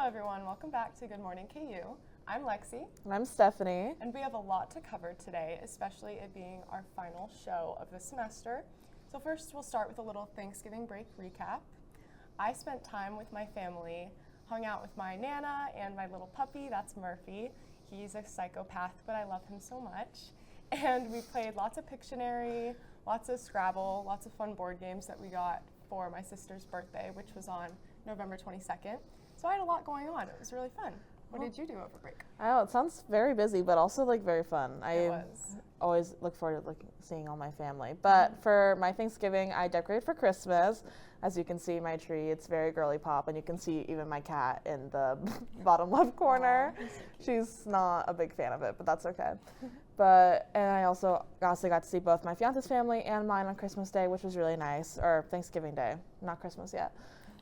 everyone, welcome back to Good Morning KU. I'm Lexi. And I'm Stephanie. And we have a lot to cover today, especially it being our final show of the semester. So first we'll start with a little Thanksgiving break recap. I spent time with my family, hung out with my Nana and my little puppy, that's Murphy. He's a psychopath, but I love him so much. And we played lots of Pictionary, lots of Scrabble, lots of fun board games that we got for my sister's birthday, which was on November 22nd. So I had a lot going on. It was really fun. What did you do over break? Oh, it sounds very busy, but also very fun. It was. Always look forward to seeing all my family. But for my Thanksgiving, I decorated for Christmas. As you can see, my tree, it's very girly pop, and you can see even my cat in the bottom left corner. Aww, so she's not a big fan of it, but that's okay. And I also got to see both my fiance's family and mine on Christmas Day, which was really nice, or Thanksgiving Day, not Christmas yet.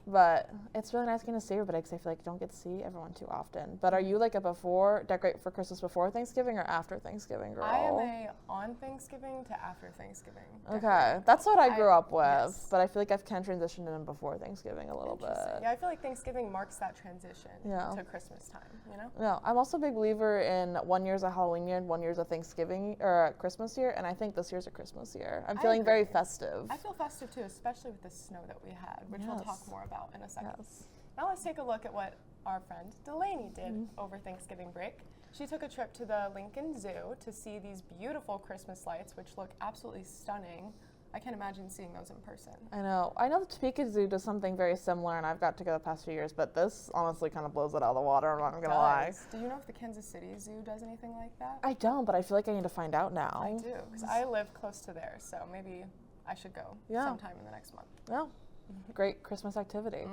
But it's really nice getting to see everybody because I feel like you don't get to see everyone too often. But are you like decorate for Christmas before Thanksgiving or after Thanksgiving girl? I am a on Thanksgiving to after Thanksgiving. Okay, that's what I grew up with. Yes. But I feel like I've kind of transitioned in before Thanksgiving a little bit. Yeah, I feel like Thanksgiving marks that transition to Christmas time, you know? No, I'm also a big believer in 1 year's a Halloween year and 1 year's a Thanksgiving or a Christmas year, and I think this year's a Christmas year. I'm feeling very festive. I feel festive too, especially with the snow that we had, which we'll talk more about in a second. Yes. Now let's take a look at what our friend Delaney did over Thanksgiving break. She took a trip to the Lincoln Zoo to see these beautiful Christmas lights, which look absolutely stunning. I can't imagine seeing those in person. I know the Topeka Zoo does something very similar, and I've got to go the past few years, but this honestly kind of blows it out of the water, I'm not gonna lie. Do you know if the Kansas City Zoo does anything like that? I don't, but I feel like I need to find out now. I do, because I live close to there, so maybe I should go sometime in the next month. Yeah. Great Christmas activity.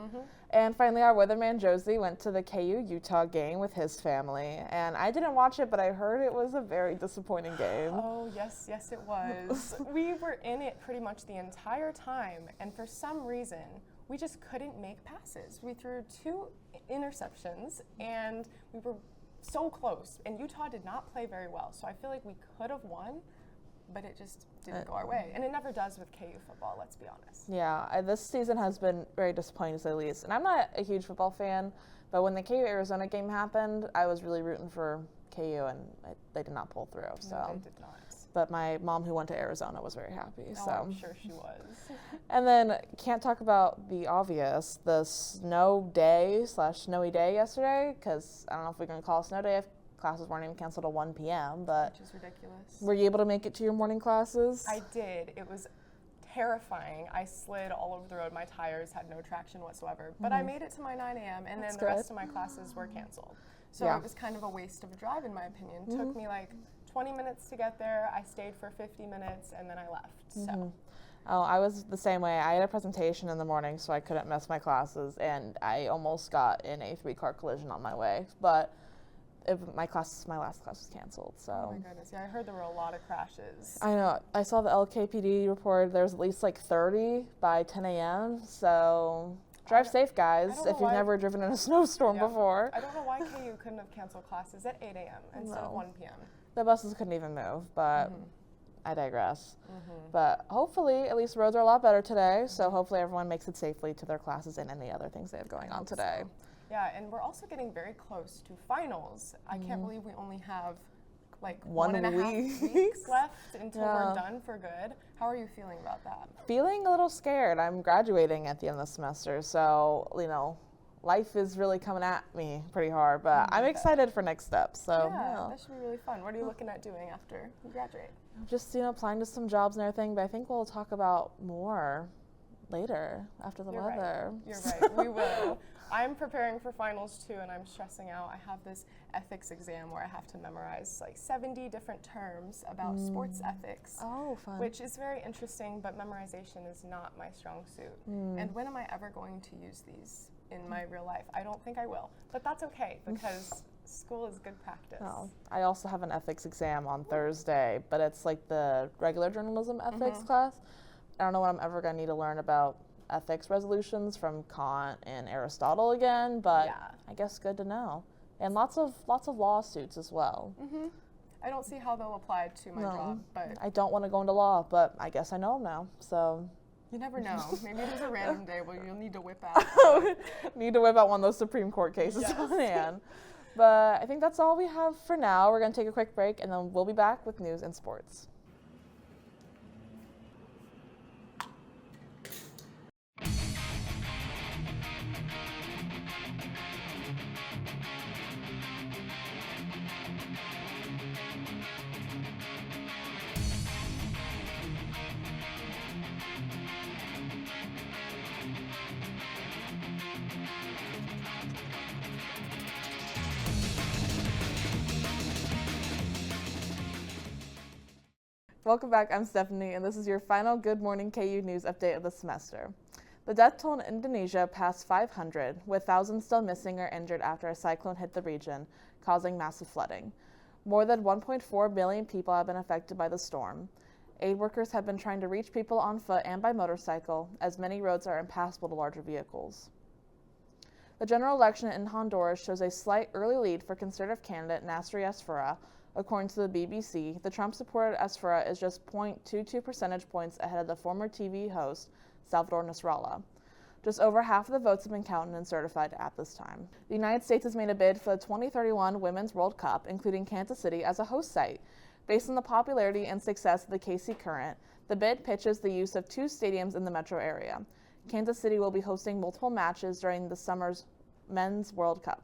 And finally, our weatherman Josie went to the KU-Utah game with his family. And I didn't watch it, but I heard it was a very disappointing game. Oh, yes, it was. We were in it pretty much the entire time, and for some reason, we just couldn't make passes. We threw 2 interceptions, and we were so close, and Utah did not play very well. So I feel like we could have won, but it just didn't go our way. And it never does with KU football, let's be honest. Yeah, this season has been very disappointing to say the least. And I'm not a huge football fan, but when the KU-Arizona game happened, I was really rooting for KU, and they did not pull through. No, they did not. But my mom, who went to Arizona, was very happy. Oh, so I'm sure she was. And then can't talk about the obvious, the snowy day yesterday, because I don't know if we're going to call it snow day if classes weren't even canceled at 1 p.m., but which is ridiculous. Were you able to make it to your morning classes? I did. It was terrifying. I slid all over the road. My tires had no traction whatsoever. But I made it to my 9 a.m. and then the rest of my classes were canceled. So it was kind of a waste of a drive, in my opinion. It took me like 20 minutes to get there. I stayed for 50 minutes and then I left. So. Oh, I was the same way. I had a presentation in the morning, so I couldn't miss my classes, and I almost got in a 3-car collision on my way. But my last class was canceled. So. Oh my goodness! Yeah, I heard there were a lot of crashes. I know. I saw the LKPD report. There's at least like 30 by 10 a.m. So drive safe, guys. If you've never driven in a snowstorm before. I don't know why KU couldn't have canceled classes at 8 a.m. instead of 1 p.m. The buses couldn't even move, but I digress. But hopefully, at least roads are a lot better today. So hopefully, everyone makes it safely to their classes and any other things they have going on today. So. Yeah, and we're also getting very close to finals. I can't believe we only have like 1.5 weeks left until we're done for good. How are you feeling about that? Feeling a little scared. I'm graduating at the end of the semester, so life is really coming at me pretty hard, but I'm excited for next steps. So that should be really fun. What are you looking at doing after you graduate? Just applying to some jobs and everything, but I think we'll talk about more later after the weather. You're right. We will. I'm preparing for finals too, and I'm stressing out. I have this ethics exam where I have to memorize like 70 different terms about sports ethics. Oh, fun. Which is very interesting, but memorization is not my strong suit. And when am I ever going to use these in my real life? I don't think I will, but that's okay because school is good practice. Oh, I also have an ethics exam on Thursday, but it's like the regular journalism ethics class. I don't know what I'm ever going to need to learn about ethics resolutions from Kant and Aristotle again, but I guess good to know. And lots of lawsuits as well. I don't see how they'll apply to my job, but I don't want to go into law, but I guess I know them now. So You never know. Maybe there's a random day where you'll need to whip out. Need to whip out one of those Supreme Court cases Yes. on hand. But I think that's all we have for now. We're going to take a quick break, and then we'll be back with news and sports. Welcome back, I'm Stephanie, and this is your final Good Morning KU news update of the semester. The death toll in Indonesia passed 500, with thousands still missing or injured after a cyclone hit the region, causing massive flooding. More than 1.4 million people have been affected by the storm. Aid workers have been trying to reach people on foot and by motorcycle, as many roads are impassable to larger vehicles. The general election in Honduras shows a slight early lead for conservative candidate Nasri Esfera. According to the BBC, the Trump-supported Esfera is just 0.22 percentage points ahead of the former TV host, Salvador Nasrallah. Just over half of the votes have been counted and certified at this time. The United States has made a bid for the 2031 Women's World Cup, including Kansas City as a host site. Based on the popularity and success of the KC Current, the bid pitches the use of 2 stadiums in the metro area. Kansas City will be hosting multiple matches during the summer's Men's World Cup.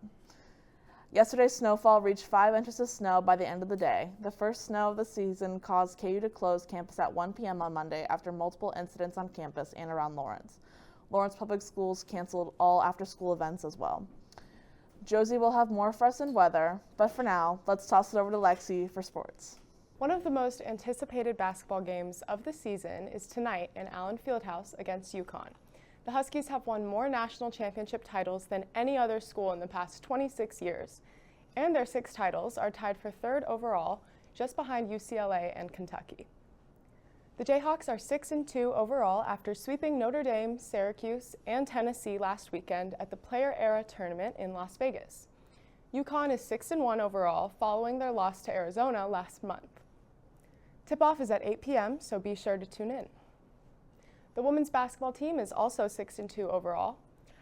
Yesterday's snowfall reached 5 inches of snow by the end of the day. The first snow of the season caused KU to close campus at 1 p.m. on Monday after multiple incidents on campus and around Lawrence. Lawrence Public Schools canceled all after-school events as well. Josie will have more for us in weather, but for now, let's toss it over to Lexi for sports. One of the most anticipated basketball games of the season is tonight in Allen Fieldhouse against UConn. The Huskies have won more national championship titles than any other school in the past 26 years, and their 6 titles are tied for 3rd overall, just behind UCLA and Kentucky. The Jayhawks are 6-2 overall after sweeping Notre Dame, Syracuse, and Tennessee last weekend at the Player Era tournament in Las Vegas. UConn is 6-1 overall following their loss to Arizona last month. Tip-off is at 8 p.m., so be sure to tune in. The women's basketball team is also 6-2 overall.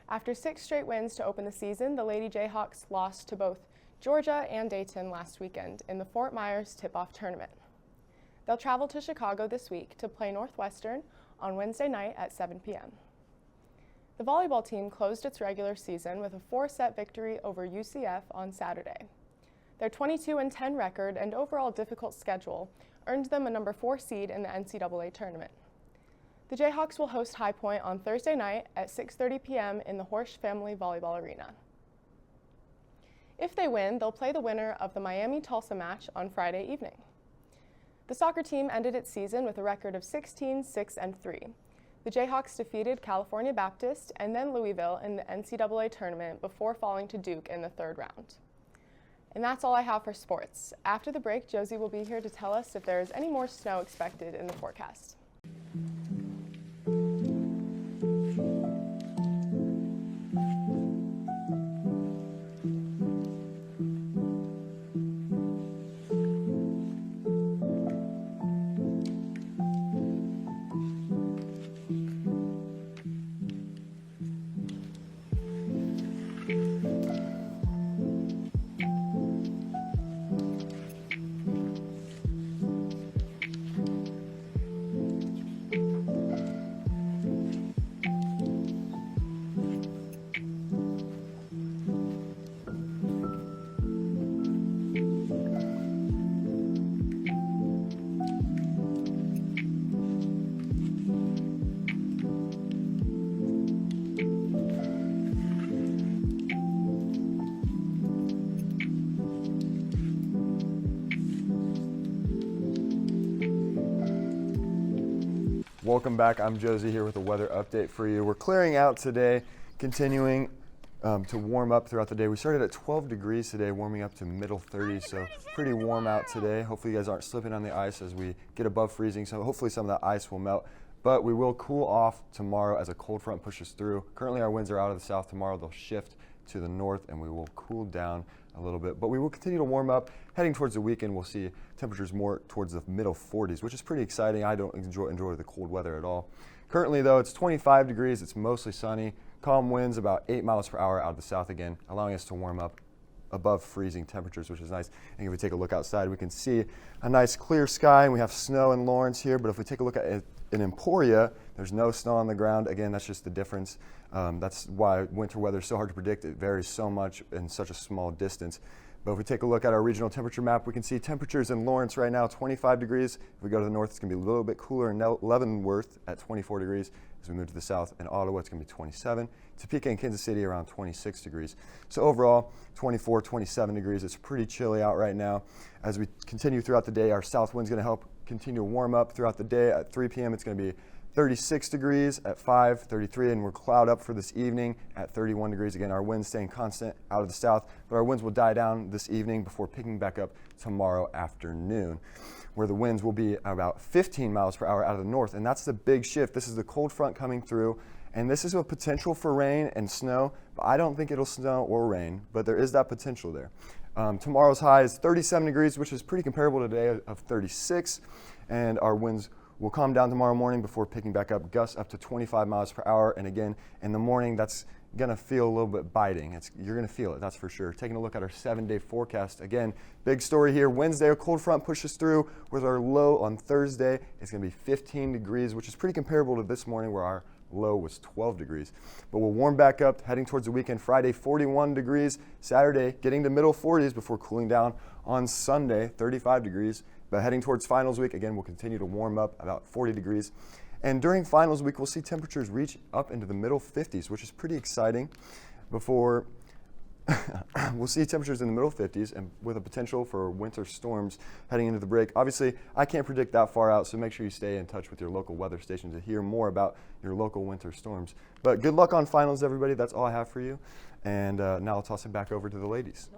After 6 straight wins to open the season, the Lady Jayhawks lost to both Georgia and Dayton last weekend in the Fort Myers tip-off tournament. They'll travel to Chicago this week to play Northwestern on Wednesday night at 7 p.m. The volleyball team closed its regular season with a 4-set victory over UCF on Saturday. Their 22-10 record and overall difficult schedule earned them a number 4 seed in the NCAA tournament. The Jayhawks will host High Point on Thursday night at 6:30 p.m. in the Horsch Family Volleyball Arena. If they win, they'll play the winner of the Miami-Tulsa match on Friday evening. The soccer team ended its season with a record of 16-6-3. The Jayhawks defeated California Baptist and then Louisville in the NCAA tournament before falling to Duke in the 3rd round. And that's all I have for sports. After the break, Josie will be here to tell us if there is any more snow expected in the forecast. Welcome back. I'm Josie here with a weather update for you. We're clearing out today, continuing to warm up throughout the day. We started at 12 degrees today, warming up to middle 30s, so pretty warm out today. Hopefully you guys aren't slipping on the ice as we get above freezing, so hopefully some of that ice will melt. But we will cool off tomorrow as a cold front pushes through. Currently our winds are out of the south. Tomorrow they'll shift to the north and we will cool down a little bit, but we will continue to warm up. Heading towards the weekend, we'll see temperatures more towards the middle 40s, which is pretty exciting. I don't enjoy the cold weather at all. Currently though, it's 25 degrees, it's mostly sunny, calm winds about 8 miles per hour out of the south again, allowing us to warm up above freezing temperatures, which is nice. And if we take a look outside, we can see a nice clear sky, and we have snow in Lawrence here, but if we take a look at it in Emporia, there's no snow on the ground. Again, that's just the difference. That's why winter weather is so hard to predict. It varies so much in such a small distance. But if we take a look at our regional temperature map, we can see temperatures in Lawrence right now, 25 degrees. If we go to the north, it's going to be a little bit cooler in Leavenworth at 24 degrees. As we move to the south, in Ottawa, it's going to be 27. Topeka and Kansas City around 26 degrees. So overall, 24, 27 degrees. It's pretty chilly out right now. As we continue throughout the day, our south wind's going to help continue to warm up throughout the day. At 3 p.m., it's going to be 36 degrees, at 5, 33, and we're cloud up for this evening at 31 degrees. Again, our winds staying constant out of the south, but our winds will die down this evening before picking back up tomorrow afternoon, where the winds will be about 15 miles per hour out of the north, and that's the big shift. This is the cold front coming through, and this is a potential for rain and snow, but I don't think it'll snow or rain, but there is that potential there. Tomorrow's high is 37 degrees, which is pretty comparable to today of 36, and our winds will calm down tomorrow morning before picking back up, gusts up to 25 miles per hour. And again, in the morning, that's going to feel a little bit biting. You're going to feel it, that's for sure. Taking a look at our 7-day forecast. Again, big story here. Wednesday, a cold front pushes through with our low on Thursday. It's going to be 15 degrees, which is pretty comparable to this morning where our low was 12 degrees. But we'll warm back up heading towards the weekend. Friday, 41 degrees. Saturday, getting to middle 40s before cooling down on Sunday, 35 degrees. But heading towards finals week, again, we'll continue to warm up about 40 degrees. And during finals week, we'll see temperatures reach up into the middle 50s, which is pretty exciting. Before we'll see temperatures in the middle 50s and with a potential for winter storms heading into the break. Obviously, I can't predict that far out, so make sure you stay in touch with your local weather station to hear more about your local winter storms. But good luck on finals, everybody. That's all I have for you. And now I'll toss it back over to the ladies.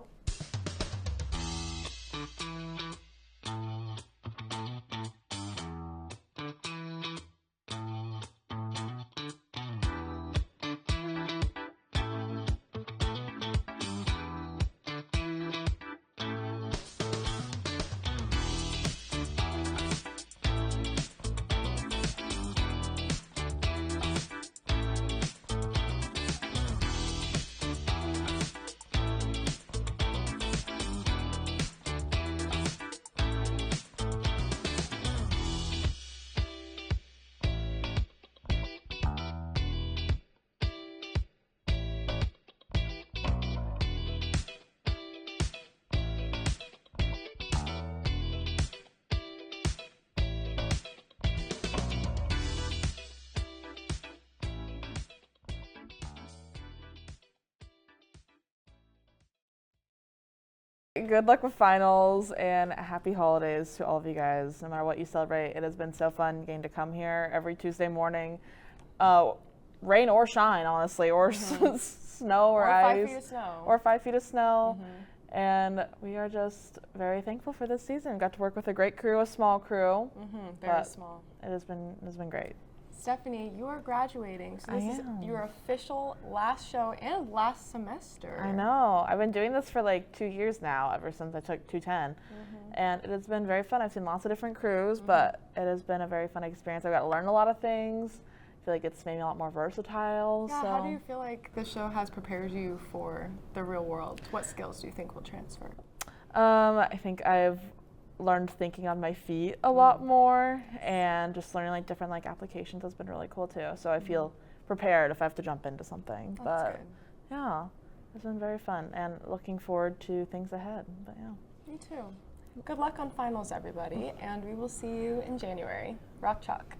Good luck with finals and happy holidays to all of you guys. No matter what you celebrate, it has been so fun getting to come here every Tuesday morning, rain or shine, honestly, or snow or ice. 5 feet of snow. Or 5 feet of snow. And we are just very thankful for this season. Got to work with a great crew, a small crew. Very small. It has been great. Stephanie, you are graduating, so this is am. your official last show and last semester. I know. I've been doing this for like 2 years now, ever since I took 210. And it has been very fun. I've seen lots of different crews, but it has been a very fun experience. I've got to learn a lot of things. I feel like it's made me a lot more versatile. Yeah, so. how do you feel like the show has prepared you for the real world? What skills do you think will transfer? I think I've learned thinking on my feet a lot more, and just learning like different like applications has been really cool too. So I feel prepared if I have to jump into something. That's but good. yeah, it's been very fun and looking forward to things ahead. But yeah. Me too. Good luck on finals, everybody, and we will see you in January. Rock Chalk.